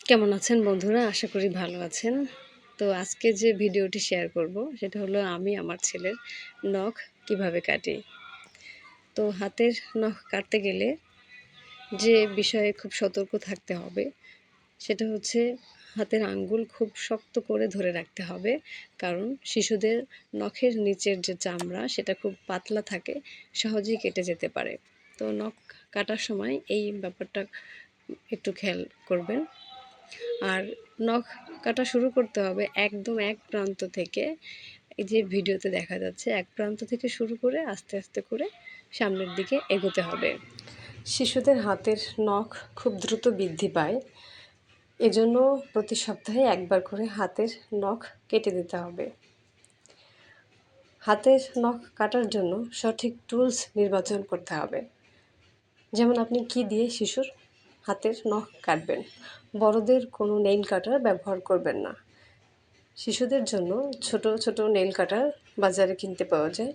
কেমন আছেন বন্ধুরা? আশা করি ভালো আছেন। তো আজকে যে ভিডিওটি শেয়ার করব সেটা হলো আমি আমার ছেলের নখ কিভাবে কাটি। তো হাতের নখ কাটতে গেলে যে বিষয়ে খুব সতর্ক থাকতে হবে সেটা হচ্ছে হাতের আঙ্গুল খুব শক্ত করে ধরে রাখতে হবে। কারণ শিশুদের নখের নিচের যে চামড়া সেটা খুব পাতলা থাকে, সহজেই কেটে যেতে পারে। তো নখ কাটার সময় এই ব্যাপারটা একটু খেয়াল করবেন। আর নখ কাটা শুরু করতে হবে একদম এক প্রান্ত থেকে। এই যে ভিডিওতে দেখা যাচ্ছে এক প্রান্ত থেকে শুরু করে আস্তে আস্তে করে সামনের দিকে এগোতে হবে। শিশুদের হাতের নখ খুব দ্রুত বৃদ্ধি পায়, এজন্য প্রতি সপ্তাহে একবার করে হাতের নখ কেটে দিতে হবে। হাতের নখ কাটার জন্য সঠিক টুলস নির্বাচন করতে হবে। যেমন আপনি কি দিয়ে শিশুর হাতের নখ কাটবেন। বড়দের কোনো নেইল কাটার ব্যবহার করবেন না। শিশুদের জন্য ছোট ছোট নেইল কাটার বাজারে কিনতে পাওয়া যায়,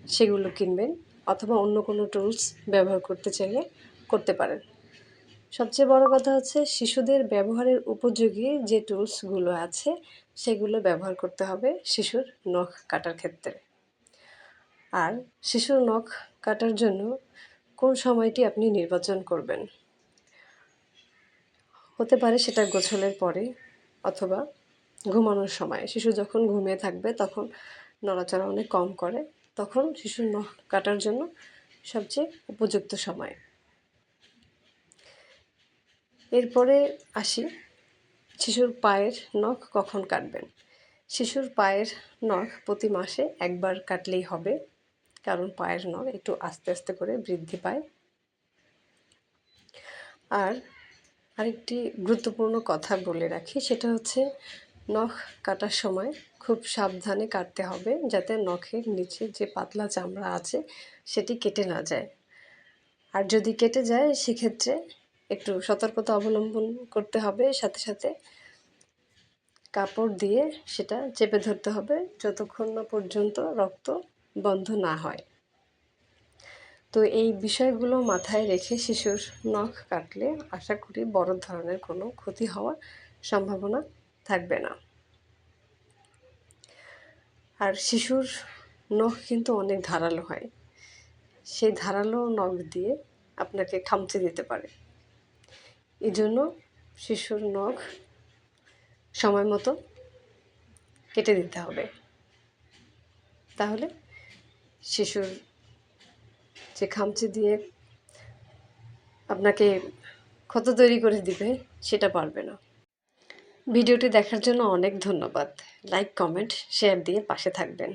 সেগুলো কিনবেন, অথবা অন্য কোনো টুলস ব্যবহার করতে চাইলে করতে পারেন। সবচেয়ে বড় কথা হচ্ছে শিশুদের ব্যবহারের উপযোগী যে টুলসগুলো আছে সেগুলো ব্যবহার করতে হবে শিশুর নখ কাটার ক্ষেত্রে। আর শিশুর নখ কাটার জন্য কোন সময়টি আপনি নির্বাচন করবেন, হতে পারে সেটা গোসলের পরে অথবা ঘুমানোর সময়। শিশু যখন ঘুমিয়ে থাকবে তখন নড়াচড়া অনেক কম করে, তখন শিশুর নখ কাটার জন্য সবচেয়ে উপযুক্ত সময়। এরপরে আসি শিশুর পায়ের নখ কখন কাটবেন। শিশুর পায়ের নখ প্রতি মাসে একবার কাটলেই হবে, কারণ পায়ের নখ একটু আস্তে আস্তে করে বৃদ্ধি পায়। আর আরেকটি গুরুত্বপূর্ণ কথা বলে রাখি, সেটা হচ্ছে নখ কাটার সময় খুব সাবধানে কাটতে হবে, যাতে নখের নিচে যে পাতলা চামড়া আছে সেটি কেটে না যায়। আর যদি কেটে যায় সেক্ষেত্রে একটু সতর্কতা অবলম্বন করতে হবে, সাথে সাথে কাপড় দিয়ে সেটা চেপে ধরতে হবে যতক্ষণ না পর্যন্ত রক্ত বন্ধ না হয়। তো এই বিষয়গুলো মাথায় রেখে শিশুর নখ কাটলে আশা করি বড় ধরনের কোনো ক্ষতি হওয়ার সম্ভাবনা থাকবে না। আর শিশুর নখ কিন্তু অনেক ধারালো হয়, সেই ধারালো নখ দিয়ে আপনাকে খামচে দিতে পারে। এই জন্য শিশুর নখ সময় মতো কেটে দিতে হবে, তাহলে শিশুর যে খামচে দিয়ে আপনাকে ক্ষত তৈরি করে দিবে সেটা পারবে না। ভিডিওটি দেখার জন্য অনেক ধন্যবাদ। লাইক, কমেন্ট, শেয়ার দিয়ে পাশে থাকবেন।